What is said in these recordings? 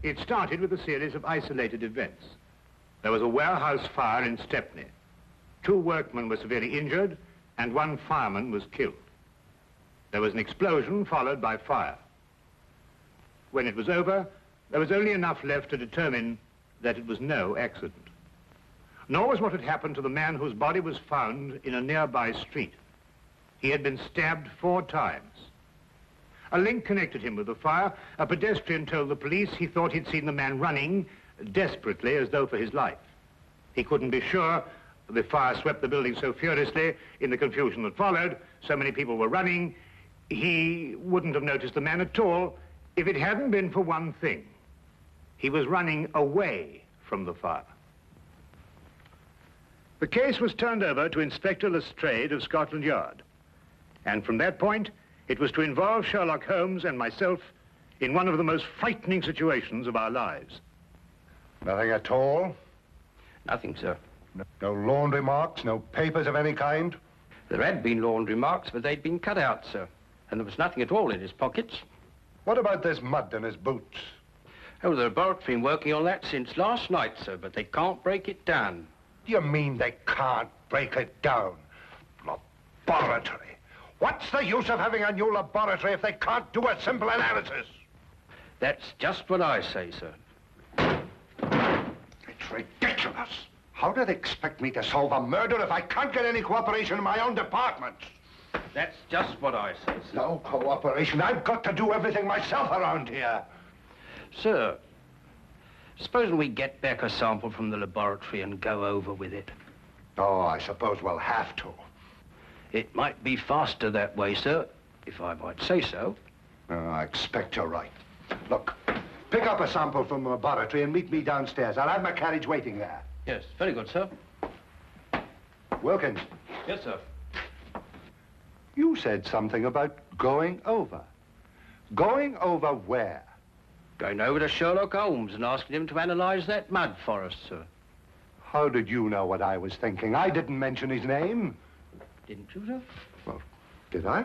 It started with a series of isolated events. There was a warehouse fire in Stepney. 2 workmen were severely injured, and 1 fireman was killed. There was an explosion followed by fire. When it was over, there was only enough left to determine that it was no accident. Nor was what had happened to the man whose body was found in a nearby street. He had been stabbed 4 times. A link connected him with the fire. A pedestrian told the police he thought he'd seen the man running desperately as though for his life. He couldn't be sure. The fire swept the building so furiously in the confusion that followed. So many people were running. He wouldn't have noticed the man at all if it hadn't been for one thing. He was running away from the fire. The case was turned over to Inspector Lestrade of Scotland Yard. And from that point, it was to involve Sherlock Holmes and myself in one of the most frightening situations of our lives. Nothing at all? Nothing, sir. No laundry marks, no papers of any kind? There had been laundry marks, but they'd been cut out, sir. And there was nothing at all in his pockets. What about this mud in his boots? Oh, the laboratory have been working on that since last night, sir, but they can't break it down. Do you mean they can't break it down? Laboratory? What's the use of having a new laboratory if they can't do a simple analysis? That's just what I say, sir. It's ridiculous. How do they expect me to solve a murder if I can't get any cooperation in my own department? That's just what I say, sir. No cooperation. I've got to do everything myself around here. Sir, supposing we get back a sample from the laboratory and go over with it. Oh, I suppose we'll have to. It might be faster that way, sir, if I might say so. I expect you're right. Look, pick up a sample from the laboratory and meet me downstairs. I'll have my carriage waiting there. Yes, very good, sir. Wilkins. Yes, sir. You said something about going over. Going over where? Going over to Sherlock Holmes and asking him to analyze that mud for us, sir. How did you know what I was thinking? I didn't mention his name. Didn't you, sir? Well, did I?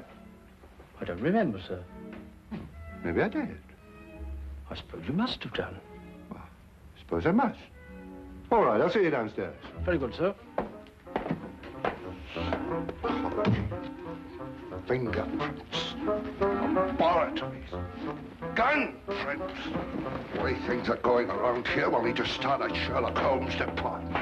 I don't remember, sir. Maybe I did. I suppose you must have done. Well, I suppose I must. All right, I'll see you downstairs. Very good, sir. Fingerprints. Laboratories. Gun prints. The way things are going around here, we'll need to start a Sherlock Holmes department.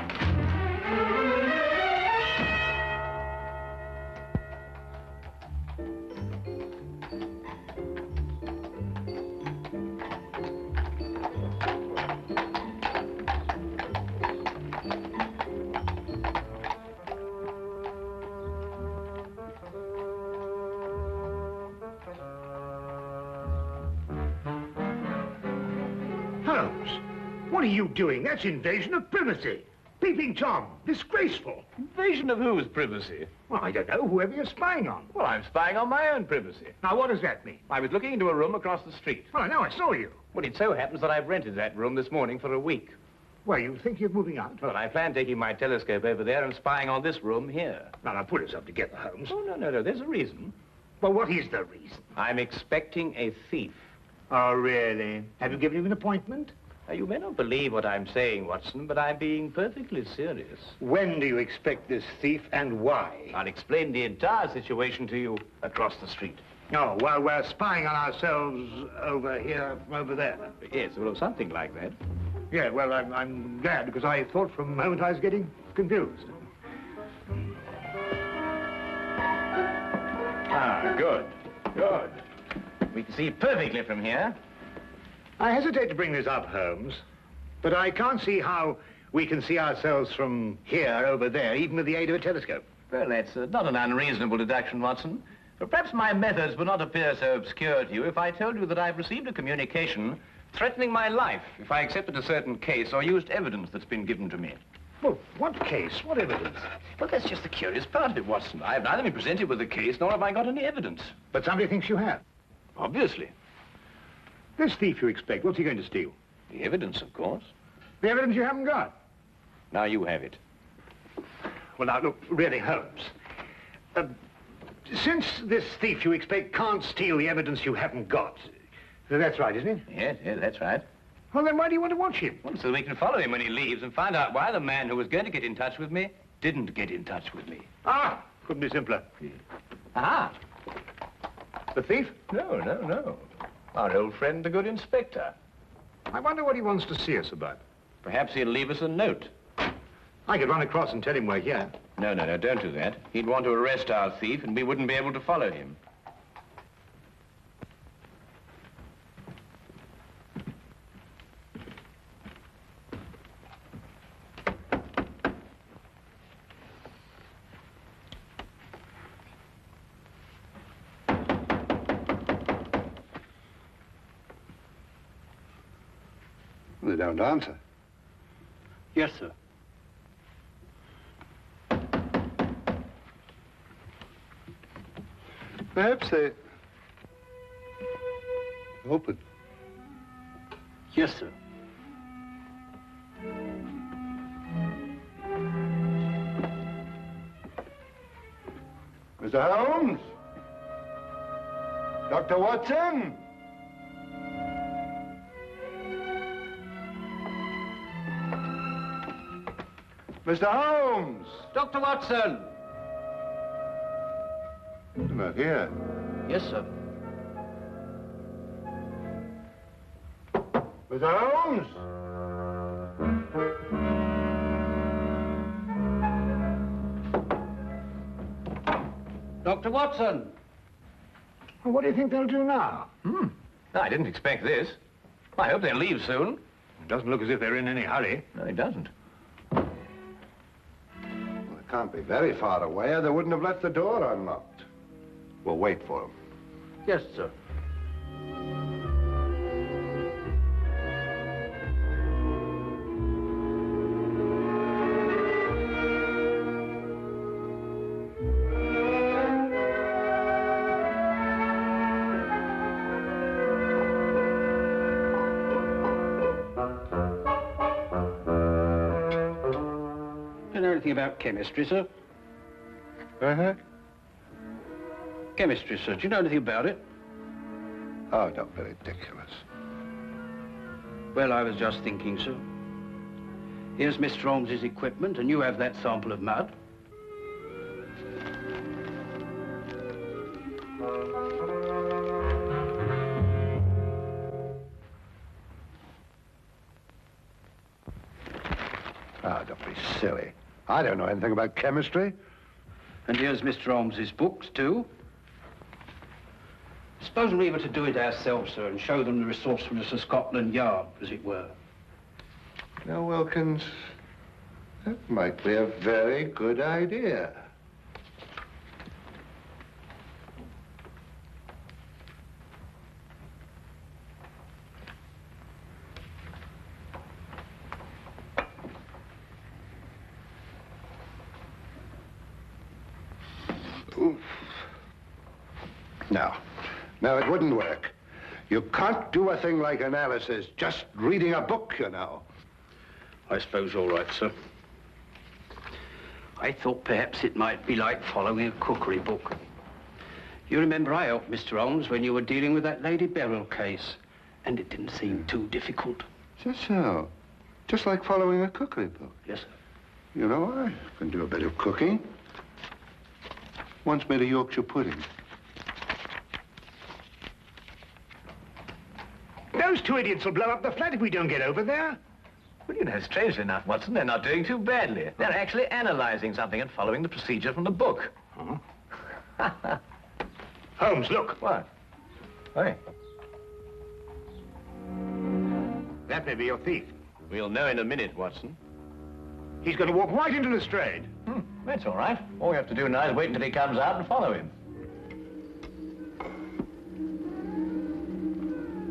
What are you doing? That's invasion of privacy. Peeping Tom, disgraceful. Invasion of whose privacy? Well, I don't know, whoever you're spying on. Well, I'm spying on my own privacy. Now, what does that mean? I was looking into a room across the street. Well, now I saw you. Well, it so happens that I've rented that room this morning for a week. Well, you think you're moving out? Well, I plan taking my telescope over there and spying on this room here. Now, put us up together, Holmes. Oh, no, there's a reason. Well, what is the reason? I'm expecting a thief. Oh, really? Have you given him an appointment? Now, you may not believe what I'm saying, Watson, but I'm being perfectly serious. When do you expect this thief and why? I'll explain the entire situation to you across the street. Oh, while we're spying on ourselves over here, over there. Yes, well, something like that. Yeah, well, I'm glad, because I thought for a moment I was getting confused. Ah, good. We can see perfectly from here. I hesitate to bring this up, Holmes, but I can't see how we can see ourselves from here over there, even with the aid of a telescope. Well, that's not an unreasonable deduction, Watson. But perhaps my methods would not appear so obscure to you if I told you that I've received a communication threatening my life if I accepted a certain case or used evidence that's been given to me. Well, what case? What evidence? Well, that's just the curious part of it, Watson. I've neither been presented with a case, nor have I got any evidence. But somebody thinks you have. Obviously. This thief you expect, what's he going to steal? The evidence, of course. The evidence you haven't got? Now you have it. Well, now, look, really, Holmes. Since this thief you expect can't steal the evidence you haven't got, that's right, isn't it? Yes, that's right. Well, then why do you want to watch him? Well, so we can follow him when he leaves and find out why the man who was going to get in touch with me didn't get in touch with me. Ah, couldn't be simpler. Ah. The thief? No. Our old friend, the good inspector. I wonder what he wants to see us about. Perhaps he'll leave us a note. I could run across and tell him we're here. No, don't do that. He'd want to arrest our thief, and we wouldn't be able to follow him. They don't answer. Yes, sir. Perhaps they... Open. Yes, sir. Mr. Holmes? Dr. Watson? Mr. Holmes! Dr. Watson! You're not here. Yes, sir. Mr. Holmes? Dr. Watson! Well, what do you think they'll do now? No, I didn't expect this. I hope they'll leave soon. It doesn't look as if they're in any hurry. No, it doesn't. Well, it can't be very far away, or they wouldn't have left the door unlocked. We'll wait for them. Yes, sir. Do you know anything about chemistry, sir? Uh-huh. Chemistry, sir. Do you know anything about it? Oh, don't be ridiculous. Well, I was just thinking, sir. Here's Mr. Holmes's equipment, and you have that sample of mud. Ah, don't be silly. I don't know anything about chemistry. And here's Mr. Holmes's books, too. Suppose we were to do it ourselves, sir, and show them the resourcefulness of Scotland Yard, as it were. Now, Wilkins, that might be a very good idea. Oof. No, it wouldn't work. You can't do a thing like analysis, just reading a book, you know. I suppose you're right, sir. I thought perhaps it might be like following a cookery book. You remember I helped Mr. Holmes when you were dealing with that Lady Beryl case, and it didn't seem too difficult. Just so. Just like following a cookery book. Yes, sir. You know, I can do a bit of cooking. Once made a Yorkshire pudding. Those two idiots will blow up the flat if we don't get over there. Well, you know, strangely enough, Watson, they're not doing too badly. They're actually analyzing something and following the procedure from the book. Huh? Holmes, look. What? Hey. That may be your thief. We'll know in a minute, Watson. He's going to walk right into Lestrade. That's all right. All we have to do now is wait until he comes out and follow him.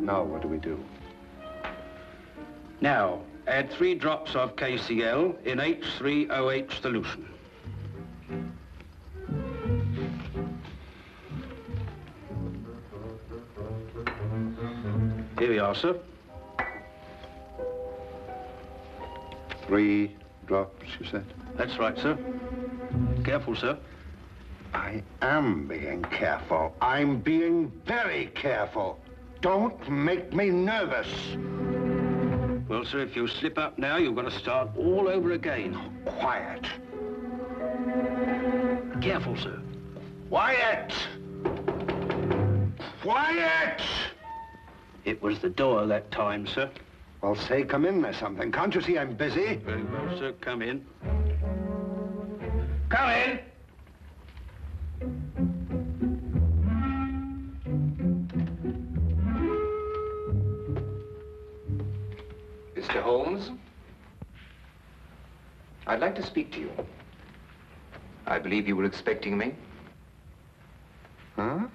Now, what do we do? Now, add 3 drops of KCl in H3OH solution. Here we are, sir. 3 drops, you said? That's right, sir. Careful, sir. I am being careful. I'm being very careful. Don't make me nervous. Well, sir, if you slip up now, you've got to start all over again. Quiet. Careful, sir. Quiet! Quiet! It was the door that time, sir. Well, say, come in or something. Can't you see I'm busy? Very well, sir. Come in. Come in. Mr. Holmes, I'd like to speak to you. I believe you were expecting me. Huh?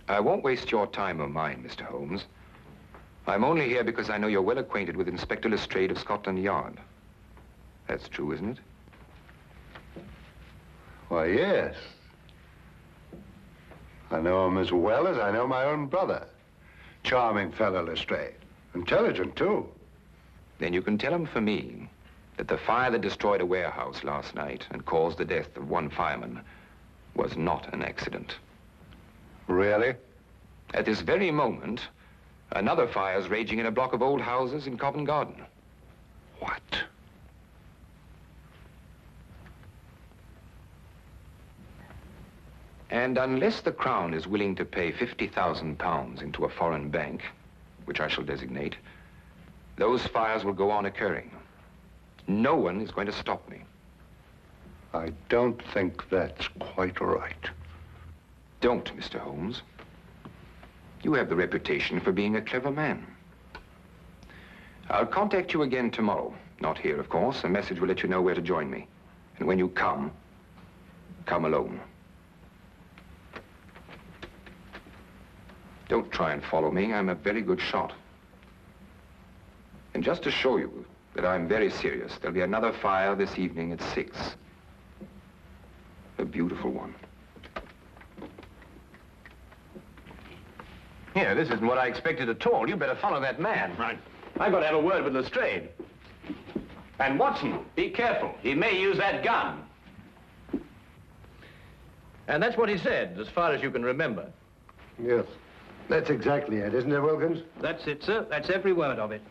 I won't waste your time or mine, Mr. Holmes. I'm only here because I know you're well acquainted with Inspector Lestrade of Scotland Yard. That's true, isn't it? Why, yes. I know him as well as I know my own brother. Charming fellow, Lestrade. Intelligent, too. Then you can tell him for me that the fire that destroyed a warehouse last night and caused the death of one fireman was not an accident. Really? At this very moment, another fire is raging in a block of old houses in Covent Garden. What? And unless the Crown is willing to pay £50,000 into a foreign bank, which I shall designate, those fires will go on occurring. No one is going to stop me. I don't think that's quite right. Don't, Mr. Holmes. You have the reputation for being a clever man. I'll contact you again tomorrow. Not here, of course. A message will let you know where to join me. And when you come alone. Don't try and follow me. I'm a very good shot. And just to show you that I'm very serious, there'll be another fire this evening at 6. A beautiful one. Here, this isn't what I expected at all. You better follow that man. Right. I've got to have a word with Lestrade. And Watson, be careful. He may use that gun. And that's what he said, as far as you can remember. Yes. That's exactly it, isn't it, Wilkins? That's it, sir. That's every word of it.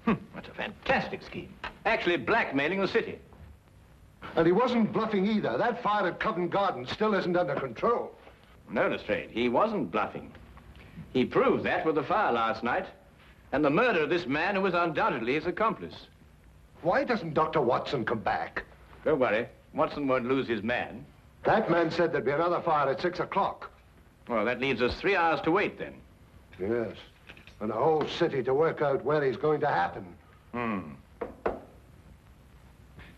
That's a fantastic scheme. Actually blackmailing the city. And he wasn't bluffing either. That fire at Covent Garden still isn't under control. No, Lestrade, he wasn't bluffing. He proved that with the fire last night, and the murder of this man who was undoubtedly his accomplice. Why doesn't Dr. Watson come back? Don't worry, Watson won't lose his man. That man said there'd be another fire at 6 o'clock. Well, that leaves us 3 hours to wait then. Yes. And the whole city to work out where he's going to happen.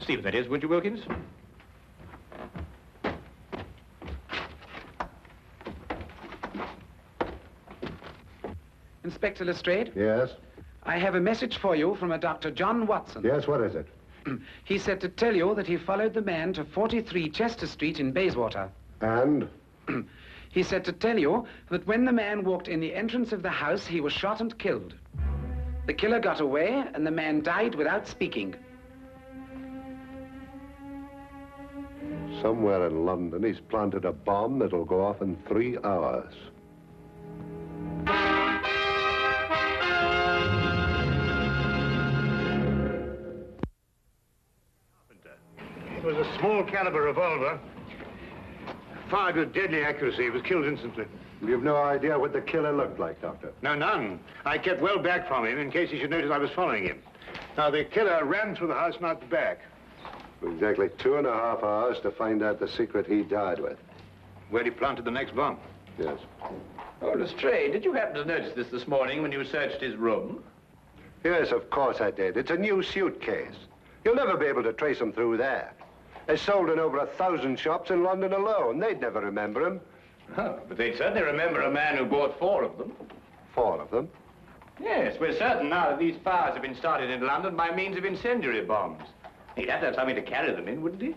See what that is, would you, Wilkins? Inspector Lestrade, Yes? I have a message for you from a Dr. John Watson. Yes, what is it? He said to tell you that he followed the man to 43 Chester Street in Bayswater. And? He said to tell you that when the man walked in the entrance of the house, he was shot and killed. The killer got away, and the man died without speaking. Somewhere in London, he's planted a bomb that'll go off in 3 hours. It was a small caliber revolver. Fired with deadly accuracy. He was killed instantly. You've no idea what the killer looked like, Doctor? No, none. I kept well back from him in case he should notice I was following him. Now, the killer ran through the house and out the back. Exactly 2.5 hours to find out the secret he died with. Where he planted the next bomb. Yes. Oh, Lestrade, did you happen to notice this morning when you searched his room? Yes, of course I did. It's a new suitcase. You'll never be able to trace him through there. It's sold in over 1,000 shops in London alone. They'd never remember him. Oh, but they'd certainly remember a man who bought 4 of them. 4 of them? Yes, we're certain now that these fires have been started in London by means of incendiary bombs. He'd have to have something to carry them in, wouldn't he?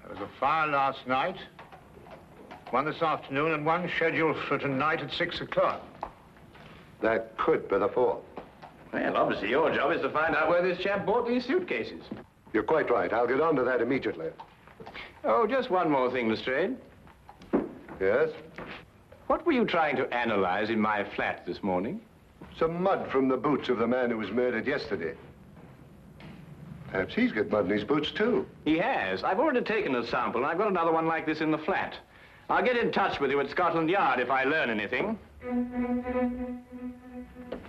There was a fire last night, one this afternoon, and one scheduled for tonight at 6 o'clock. That could be the 4th. Well, obviously your job is to find out where this chap bought these suitcases. You're quite right. I'll get on to that immediately. Oh, just one more thing, Lestrade. Yes? What were you trying to analyze in my flat this morning? Some mud from the boots of the man who was murdered yesterday. Perhaps he's got mud in his boots, too. He has. I've already taken a sample, and I've got another one like this in the flat. I'll get in touch with you at Scotland Yard if I learn anything.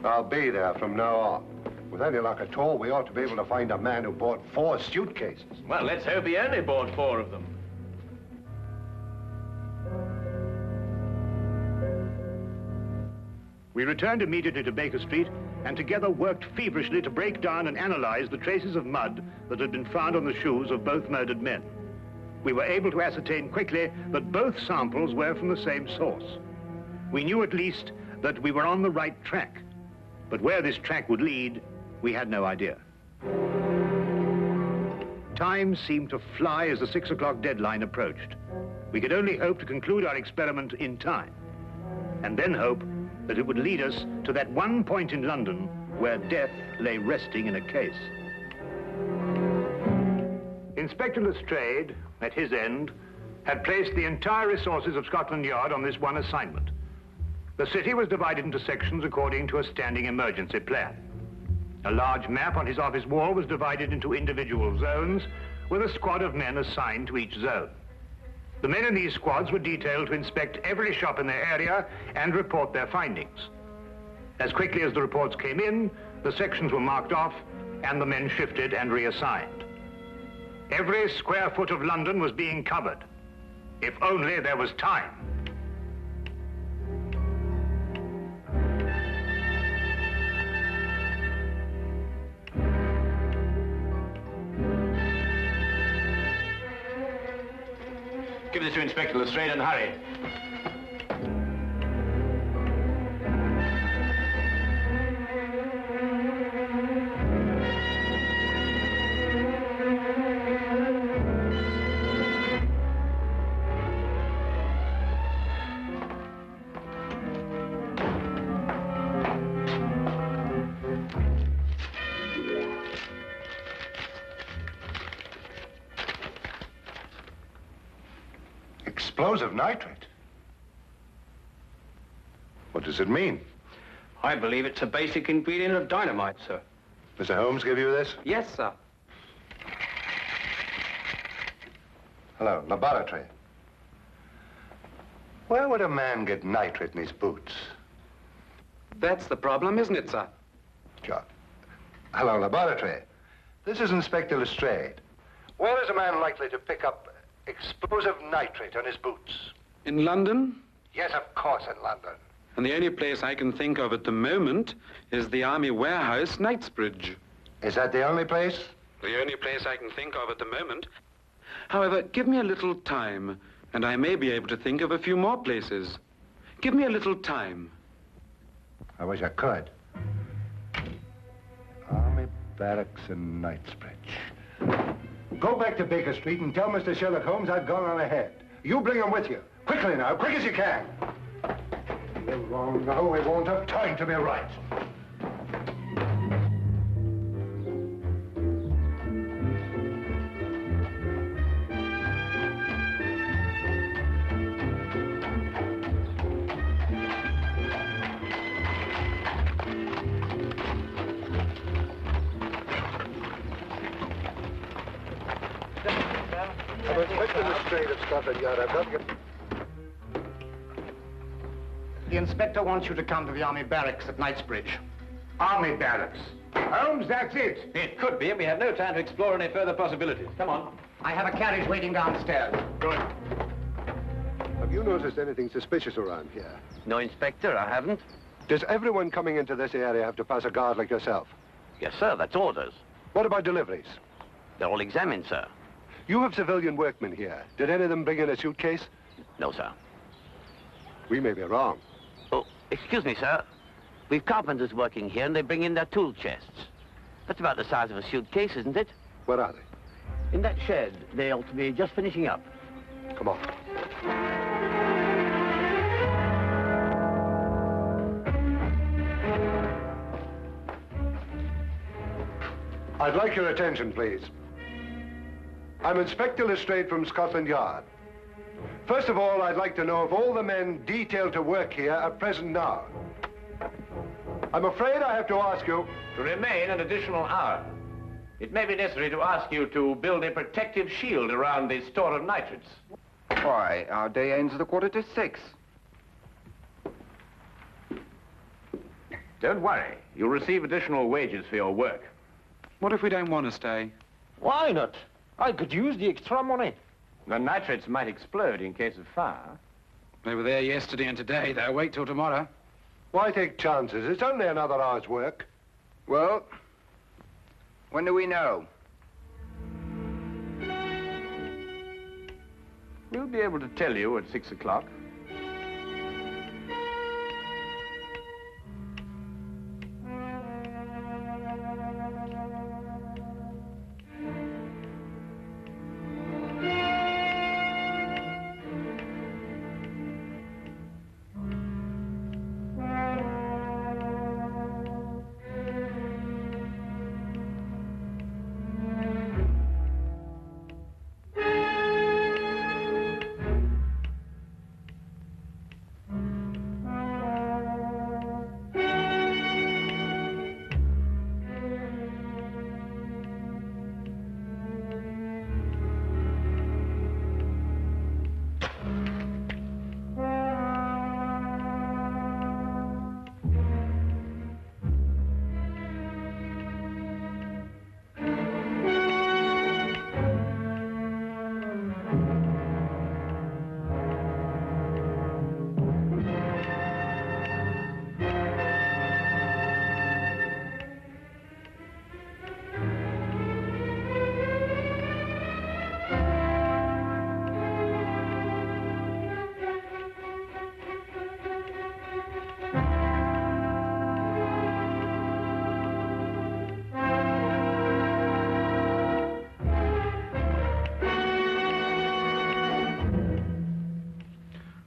I'll be there from now on. With any luck at all, we ought to be able to find a man who bought 4 suitcases. Well, let's hope he only bought 4 of them. We returned immediately to Baker Street and together worked feverishly to break down and analyze the traces of mud that had been found on the shoes of both murdered men. We were able to ascertain quickly that both samples were from the same source. We knew at least that we were on the right track, but where this track would lead, we had no idea. Time seemed to fly as the 6 o'clock deadline approached. We could only hope to conclude our experiment in time, and then hope that it would lead us to that one point in London where death lay resting in a case. Inspector Lestrade, at his end, had placed the entire resources of Scotland Yard on this one assignment. The city was divided into sections according to a standing emergency plan. A large map on his office wall was divided into individual zones, with a squad of men assigned to each zone. The men in these squads were detailed to inspect every shop in their area and report their findings. As quickly as the reports came in, the sections were marked off and the men shifted and reassigned. Every square foot of London was being covered, if only there was time. Give this to Inspector Lestrade and hurry. Explosive nitrate? What does it mean? I believe it's a basic ingredient of dynamite, sir. Mr. Holmes give you this? Yes, sir. Hello, laboratory. Where would a man get nitrate in his boots? That's the problem, isn't it, sir? Sure. Hello, laboratory. This is Inspector Lestrade. Where is a man likely to pick up explosive nitrate on his boots? In London? Yes, of course, in London. And the only place I can think of at the moment is the Army Warehouse, Knightsbridge. Is that the only place? The only place I can think of at the moment. However, give me a little time, and I may be able to think of a few more places. Give me a little time. I wish I could. Army Barracks in Knightsbridge. Go back to Baker Street and tell Mr. Sherlock Holmes I've gone on ahead. You bring him with you. Quickly now, quick as you can. You're wrong now. We won't have time to be right. I'm Inspector Lestrade of Scotland Yard. I've got to get... The inspector wants you to come to the Army Barracks at Knightsbridge. Army Barracks? Holmes, that's it. It could be, and we have no time to explore any further possibilities. Come on. I have a carriage waiting downstairs. Good. Have you noticed anything suspicious around here? No, Inspector, I haven't. Does everyone coming into this area have to pass a guard like yourself? Yes, sir, that's orders. What about deliveries? They're all examined, sir. You have civilian workmen here. Did any of them bring in a suitcase? No, sir. We may be wrong. Oh, excuse me, sir. We've carpenters working here, and they bring in their tool chests. That's about the size of a suitcase, isn't it? Where are they? In that shed. They ought to be just finishing up. Come on. I'd like your attention, please. I'm Inspector Lestrade from Scotland Yard. First of all, I'd like to know if all the men detailed to work here are present now. I'm afraid I have to ask you... To remain an additional hour. It may be necessary to ask you to build a protective shield around the store of nitrates. Why, our day ends at 5:45. Don't worry. You'll receive additional wages for your work. What if we don't want to stay? Why not? I could use the extra money. The nitrates might explode in case of fire. They were there yesterday and today. They'll wait till tomorrow. Why take chances? It's only another hour's work. Well, when do we know? We'll be able to tell you at 6 o'clock.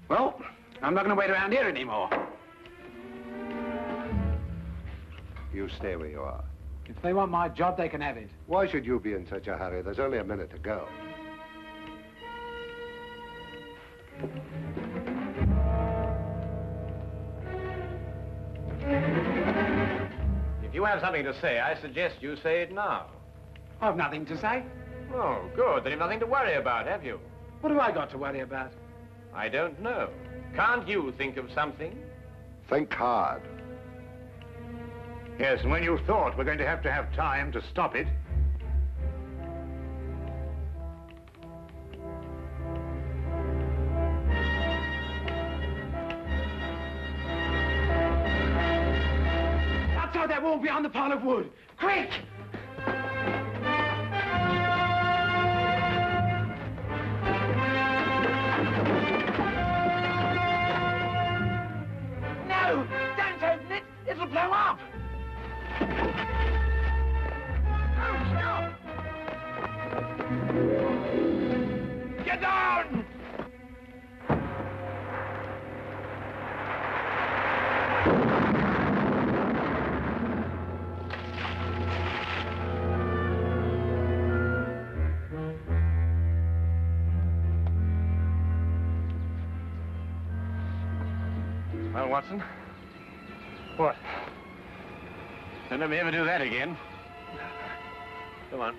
Well, I'm not going to wait around here anymore. You stay where you are. If they want my job, they can have it. Why should you be in such a hurry? There's only a minute to go. If you have something to say, I suggest you say it now. I've nothing to say. Oh, good. Then you've nothing to worry about, have you? What have I got to worry about? I don't know. Can't you think of something? Think hard. Yes, and when you thought we're going to have time to stop it, outside that wall behind the pile of wood. Quick! No! Don't open it! It'll blow up! Oh, stop! Get down! Well, Watson? what? Don't let me ever do that again. Come on.